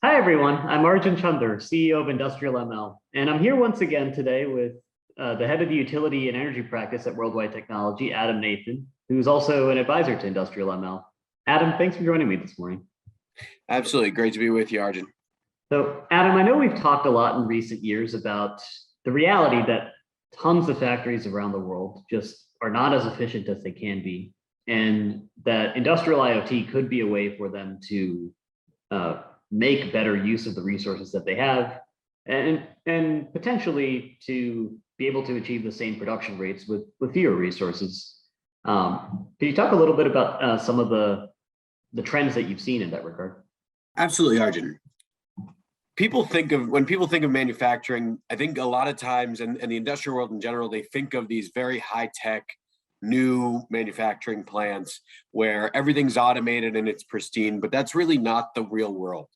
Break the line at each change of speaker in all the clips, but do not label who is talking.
Hi, everyone. I'm Arjun, CEO of Industrial ML, and I'm here once again today with the head of the utility and energy practice at Worldwide Technology, Adam Nathan, who's also an advisor to Industrial ML. Adam, thanks for joining me this morning.
Absolutely. Great to be with you, Arjun.
So, Adam, I know we've talked a lot in recent years about the reality that tons of factories around the world just are not as efficient as they can be, and that industrial IoT could be a way for them to make better use of the resources that they have, and potentially to be able to achieve the same production rates with fewer resources. Can you talk a little bit about some of the trends that you've seen in that regard?
Absolutely, Arjun. When people think of manufacturing, I think a lot of times, and the industrial world in general, they think of these very high-tech new manufacturing plants where everything's automated and it's pristine, but that's really not the real world.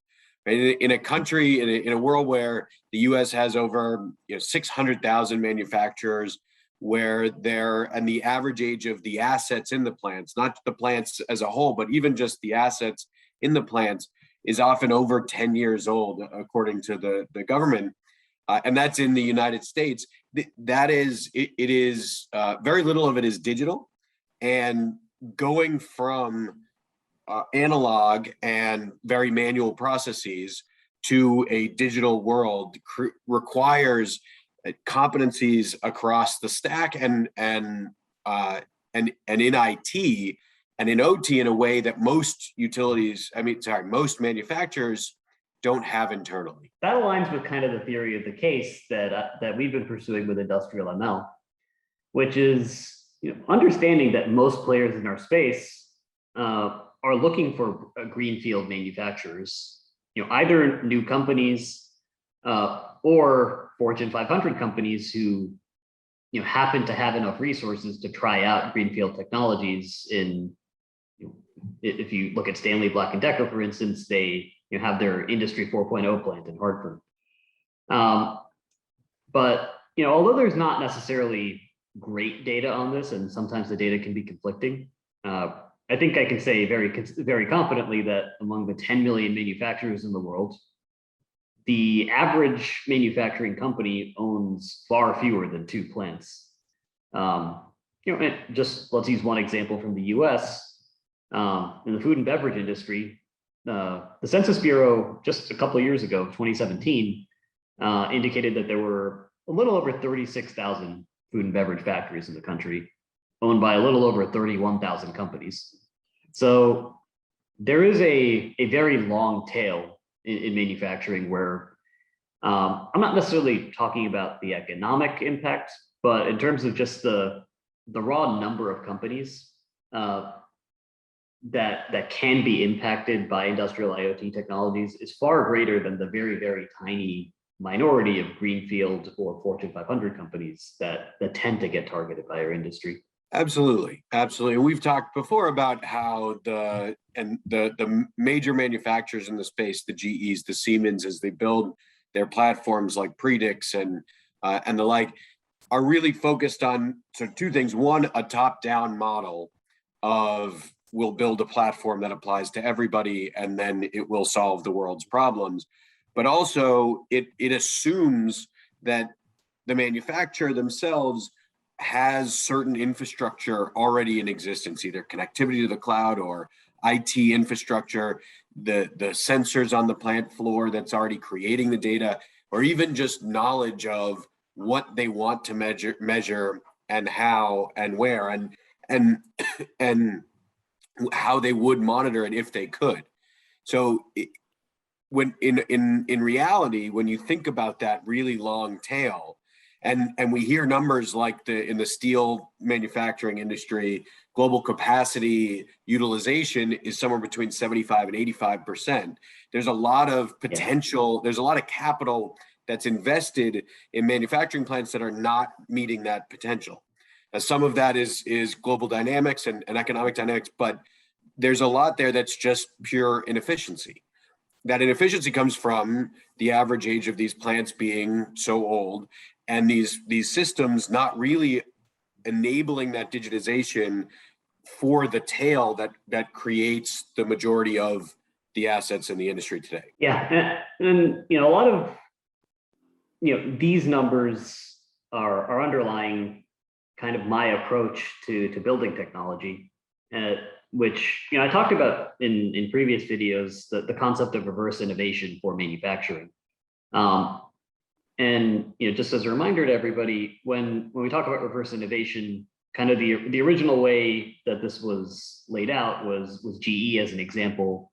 In a country, in a world where the U.S. has over 600,000 manufacturers, and the average age of the assets in the plants, not the plants as a whole, but even just the assets in the plants, is often over 10 years old, according to the government, and that's in the United States. It is very little of it is digital, and going from analog and very manual processes to a digital world requires competencies across the stack and in IT and in OT in a way that most manufacturers don't have internally.
That aligns with kind of the theory of the case that we've been pursuing with Industrial ML, which is understanding that most players in our space are looking for greenfield manufacturers, either new companies or Fortune 500 companies who happen to have enough resources to try out greenfield technologies. If you look at Stanley Black & Decker, for instance, they have their Industry 4.0 plant in Hartford. But although there's not necessarily great data on this, and sometimes the data can be conflicting, I think I can say very confidently that among the 10 million manufacturers in the world, the average manufacturing company owns far fewer than 2 plants. And just let's use one example from the U.S. In the food and beverage industry. The Census Bureau just a couple of years ago, 2017, indicated that there were a little over 36,000 food and beverage factories in the country, owned by a little over 31,000 companies. So there is a very long tail in manufacturing where I'm not necessarily talking about the economic impact, but in terms of just the raw number of companies that can be impacted by industrial IoT technologies is far greater than the very, very tiny minority of greenfield or Fortune 500 companies that tend to get targeted by our industry.
Absolutely. We've talked before about how the major manufacturers in the space, the GEs, the Siemens, as they build their platforms like Predix and the like, are really focused on sort of 2 things. One, a top-down model of we'll build a platform that applies to everybody, and then it will solve the world's problems. But also, it assumes that the manufacturer themselves has certain infrastructure already in existence, either connectivity to the cloud or IT infrastructure, the sensors on the plant floor that's already creating the data, or even just knowledge of what they want to measure and how and where and how they would monitor it if they could. So when in reality, when you think about that really long tail, and we hear numbers like in the steel manufacturing industry, global capacity utilization is somewhere between 75 and 85%. There's a lot of potential. There's a lot of capital that's invested in manufacturing plants that are not meeting that potential. Some of that is global dynamics and economic dynamics, but there's a lot there that's just pure inefficiency. That inefficiency comes from the average age of these plants being so old, and these systems not really enabling that digitization for the tail that creates the majority of the assets in the industry today.
Yeah, and a lot of these numbers are underlying kind of my approach to building technology, which I talked about in previous videos, the concept of reverse innovation for manufacturing. And just as a reminder to everybody, when we talk about reverse innovation, kind of the original way that this was laid out was GE as an example,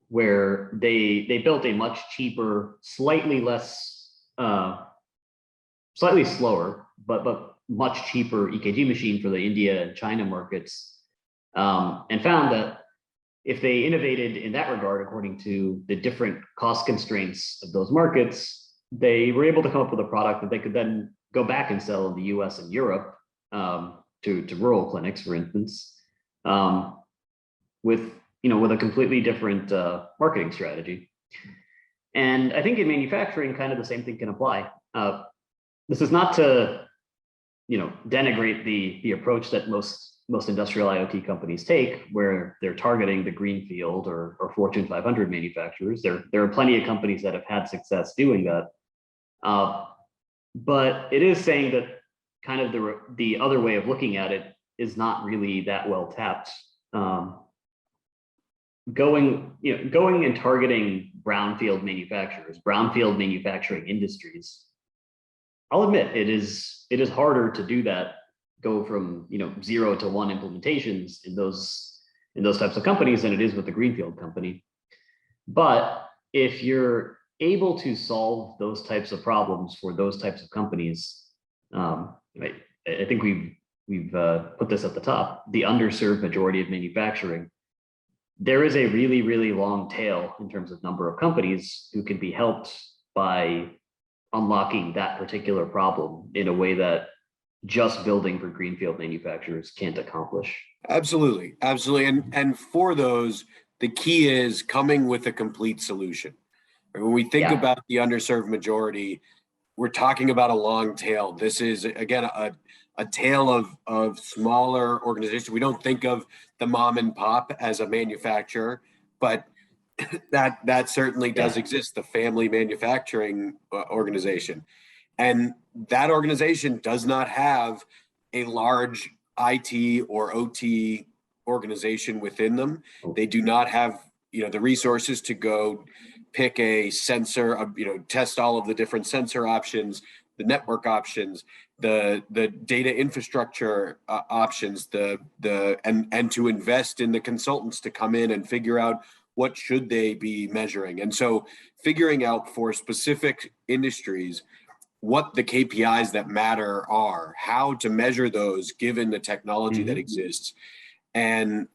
where they built a much cheaper, slightly slower, but much cheaper EKG machine for the India and China markets, and found that if they innovated in that regard, according to the different cost constraints of those markets, they were able to come up with a product that they could then go back and sell in the US and Europe, to rural clinics, for instance, with a completely different marketing strategy. And I think in manufacturing, kind of the same thing can apply. This is not to denigrate the approach that most industrial IoT companies take, where they're targeting the greenfield or Fortune 500 manufacturers. There are plenty of companies that have had success doing that. But it is saying that kind of the other way of looking at it is not really that well tapped. Going and targeting brownfield manufacturing industries, I'll admit it is harder to do that, go from 0 to 1 implementations in those types of companies than it is with the greenfield company. But if you're able to solve those types of problems for those types of companies, I think we've put this at the top, the underserved majority of manufacturing, there is a really, really long tail in terms of number of companies who can be helped by unlocking that particular problem in a way that just building for greenfield manufacturers can't accomplish.
Absolutely. And for those, the key is coming with a complete solution. When we think about the underserved majority, we're talking about a long tail. This is, again, a tail of smaller organizations. We don't think of the mom and pop as a manufacturer, but that certainly does exist, the family manufacturing organization. And that organization does not have a large IT or OT organization within them. They do not have the resources to go pick a sensor, test all of the different sensor options, the network options, the data infrastructure options, and to invest in the consultants to come in and figure out what should they be measuring. And so figuring out for specific industries what the KPIs that matter are, how to measure those given the technology that exists, and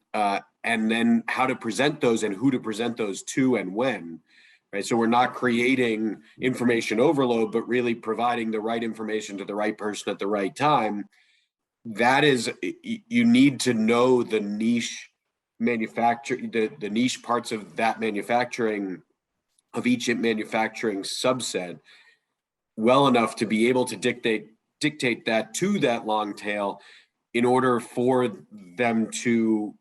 then how to present those and who to present those to and when. Right. So we're not creating information overload, but really providing the right information to the right person at the right time. That is, you need to know the niche the niche parts of that manufacturing, of each manufacturing subset well enough to be able to dictate that to that long tail in order for them to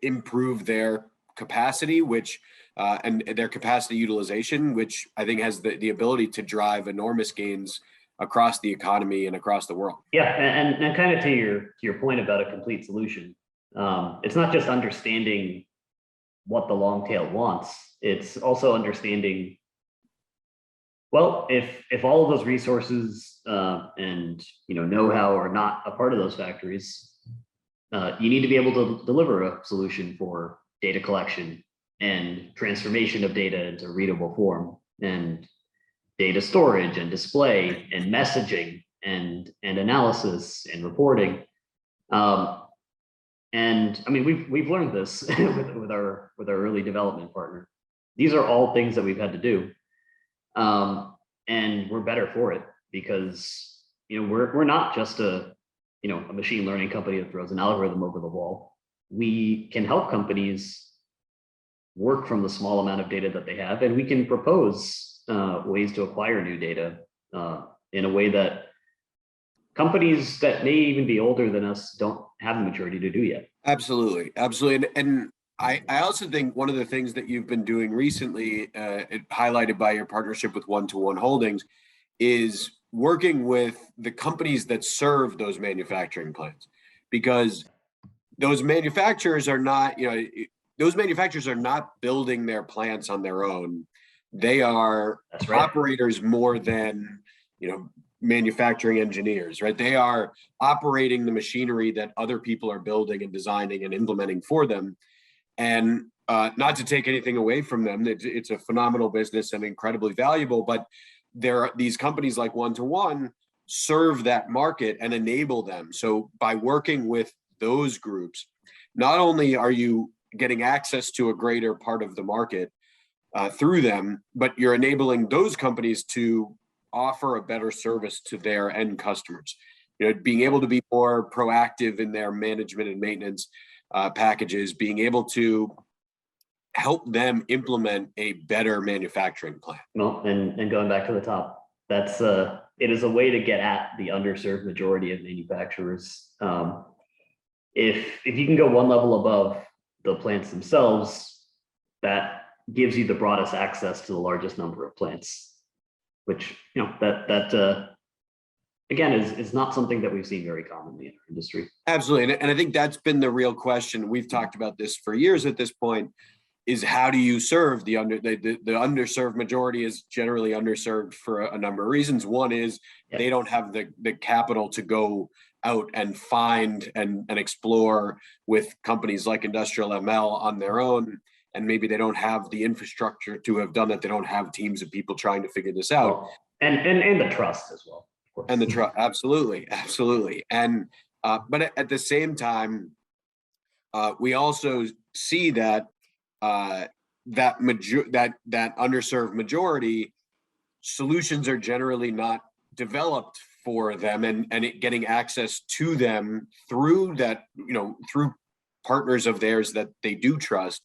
improve their capacity, which and their capacity utilization, which I think has the ability to drive enormous gains across the economy and across the world.
Yeah, and kind of to your point about a complete solution, it's not just understanding what the long tail wants. It's also understanding, well, if all of those resources and know-how are not a part of those factories, you need to be able to deliver a solution for data collection and transformation of data into readable form, and data storage and display and messaging and analysis and reporting. And I mean, we've learned this with our early development partner. These are all things that we've had to do, and we're better for it because we're not just a machine learning company that throws an algorithm over the wall. We can help companies work from the small amount of data that they have, and we can propose ways to acquire new data in a way that companies that may even be older than us don't have the maturity to do yet.
Absolutely. And I also think one of the things that you've been doing recently, highlighted by your partnership with One-to-One Holdings, is working with the companies that serve those manufacturing plants, because those manufacturers are not, those manufacturers are not building their plants on their own. They are
That's right.
operators more than, manufacturing engineers, right? They are operating the machinery that other people are building and designing and implementing for them. And not to take anything away from them, it's a phenomenal business and incredibly valuable, but there are these companies like One-to-One serve that market and enable them. So by working with those groups, not only are you getting access to a greater part of the market through them, but you're enabling those companies to offer a better service to their end customers. Being able to be more proactive in their management and maintenance packages, being able to help them implement a better manufacturing plan.
Well, and going back to the top, that's it is a way to get at the underserved majority of manufacturers. If you can go one level above the plants themselves, that gives you the broadest access to the largest number of plants, which that again is not something that we've seen very commonly in our industry.
Absolutely, and I think that's been the real question. We've talked about this for years at this point. Is how do you serve the underserved majority? Is generally underserved for a number of reasons. One is they don't have the capital to go out and find and explore with companies like Industrial ML on their own, and maybe they don't have the infrastructure to have done that. They don't have teams of people trying to figure this out,
and the trust as well, of course.
And the trust, absolutely, and but at the same time, we also see that that underserved majority solutions are generally not developed for them, and getting access to them through that, through partners of theirs that they do trust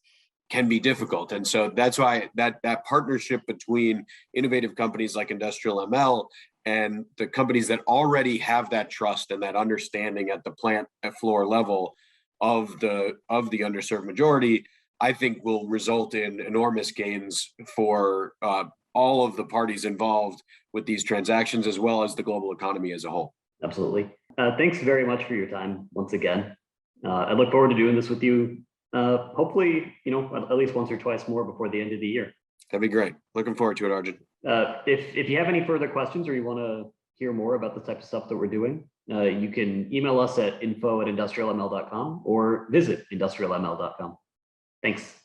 can be difficult. And so that's why that partnership between innovative companies like Industrial ML and the companies that already have that trust and that understanding at the plant floor level of the underserved majority, I think will result in enormous gains for all of the parties involved with these transactions, as well as the global economy as a whole.
Absolutely. Thanks very much for your time once again. I look forward to doing this with you. Hopefully, at least once or twice more before the end of the year.
That'd be great. Looking forward to it, Arjun.
If you have any further questions or you want to hear more about the type of stuff that we're doing, you can email us at info@industrialml.com or visit industrialml.com. Thanks.